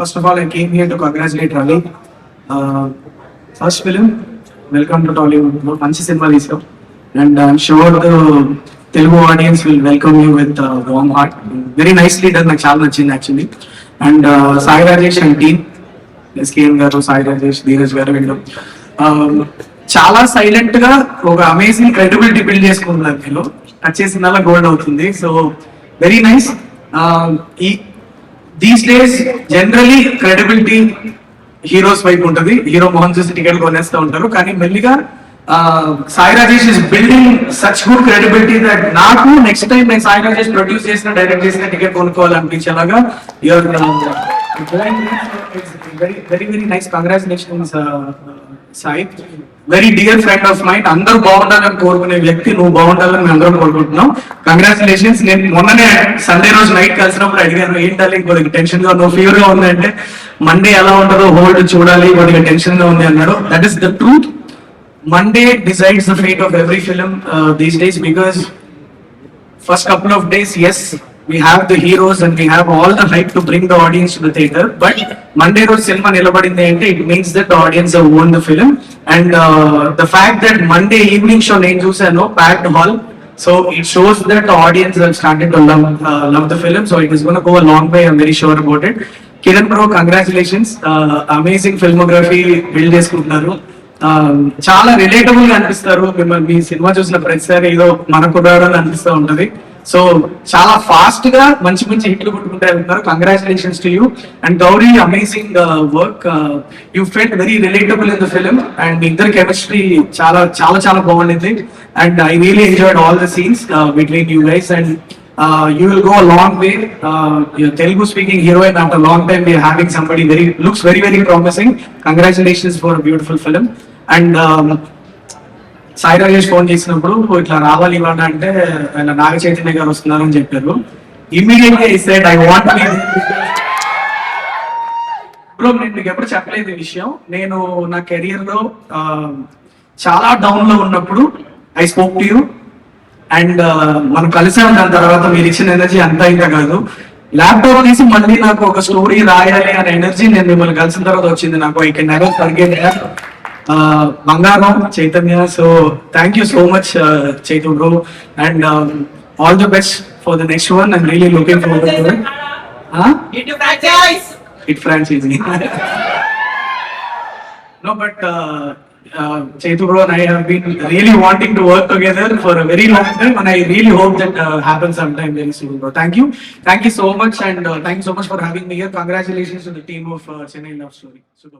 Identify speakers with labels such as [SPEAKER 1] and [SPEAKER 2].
[SPEAKER 1] First of all, I came here to congratulate Ravi. First film, welcome to Tollywood. Manchi cinema తీసాం, and I'm sure the Telugu audience will welcome you with warm heart. Very nicely done, నాకు చాలా నచ్చింది actually. And Sai Rajesh and team, SKM గారు, సాయి రాజేష్, ధీరజ్ గారు వీళ్ళు చాలా silent గా ఒక అమేజింగ్ క్రెడిబిలిటీ బిల్డ్ చేసుకుంటున్నారు. వీళ్ళు టచ్ చేసిన గోల్డ్ అవుతుంది. So very nice. These days generally credibility heroes వైపు ఉంటుంది. హీరో మోహన్ చూసి టికెట్ కొనేస్తూ ఉంటారు. కానీ మెల్లిగా Sai Rajesh is building such good credibility that నాకు నెక్స్ట్ టైం నేను సాయి రాజేష్ ప్రొడ్యూస్ చేసిన డైరెక్ట్ చేసిన టికెట్ కొనుక్కోవాలనిపించేలాగా you're very very very nice. Congratulations Sai, very dear friend of mind. అందరూ బాగుండాలని కోరుకునే వ్యక్తి, నువ్వు బాగుండాలని మేము అందరం కోరుకుంటున్నాం. కంగ్రాచులేషన్స్. నేను మొన్ననే సండే రోజు నైట్ కలిసినప్పుడు అడిగాను, ఏంటాలి కొద్దిగా టెన్షన్ గా నువ్వు ఫీవర్ గా ఉందంటే, మండే ఎలా ఉంటుందో హోల్డ్ చూడాలి, కొద్దిగా టెన్షన్ గా ఉంది అన్నాడు. That is the truth. Monday decides the fate of every film these days, because first couple of days, yes, we have the heroes and we have all the hype to bring the audience to the theater, but Monday road cinema nilabadindi ante it means that the audience have won the film. And the fact that Monday evening show nenu chusano packed hall, so it shows that the audience have started to love the film. So it is going to go a long way, I'm very sure about it. Kiran bro, congratulations. Amazing filmography build చేసుకుంటున్నారు. చాలా relatable గా అనిపిస్తారు. మిమ్మల్ని మీ cinema చూసిన ప్రతిసారి ఏదో మనకు అని అనిపిస్తూ ఉంటది. సో చాలా ఫాస్ట్ గా మంచి మంచి హిట్లు కొట్టుకుంటే వెళ్తున్నారు. Congratulations to you. And Gauri, amazing work. You felt very relatable in the film and ఇద్దరు కెమిస్ట్రీ చాలా చాలా చాలా బాగుండింది. And I really enjoyed all the scenes between you guys. And you will go a long way. Your Telugu speaking heroine, after a long time we are having somebody looks very very promising. Congratulations for a beautiful film. And Sai Rajesh phone చేసినప్పుడు ఇట్లా రావాలి ఇవ్వండి అంటే ఆయన నాగ చైతన్య గారు వస్తున్నారని చెప్పారు. ఇమ్మీడియట్గా ఈ సెడ్ ఐ వాంట్ బ్రో. నేను మీకు ఎప్పుడు చెప్పలేదు ఈ విషయం. నేను నా కెరియర్ లో చాలా డౌన్ లో ఉన్నప్పుడు I spoke to you. And మనం కలిసాం. దాని తర్వాత మీరు ఇచ్చిన ఎనర్జీ అంతా ఇంకా కాదు. ల్యాప్టాప్ తీసి మళ్ళీ నాకు ఒక స్టోరీ రాయాలి అనే ఎనర్జీ నేను మిమ్మల్ని కలిసిన తర్వాత వచ్చింది నాకు. ఐ కెన్ నెవర్ ఫర్గెట్ బంగారం Chaitanya. So thank you so much Chaitu bro. And all the best for the next one. I'm really looking forward to it franchisee. No, but Chaitu bro and I have been really wanting to work together for a very long time, and I really hope that happens sometime very soon, bro. Thank you so much, and thank you so much for having me here. Congratulations to the team of Chennai Love Story. Super.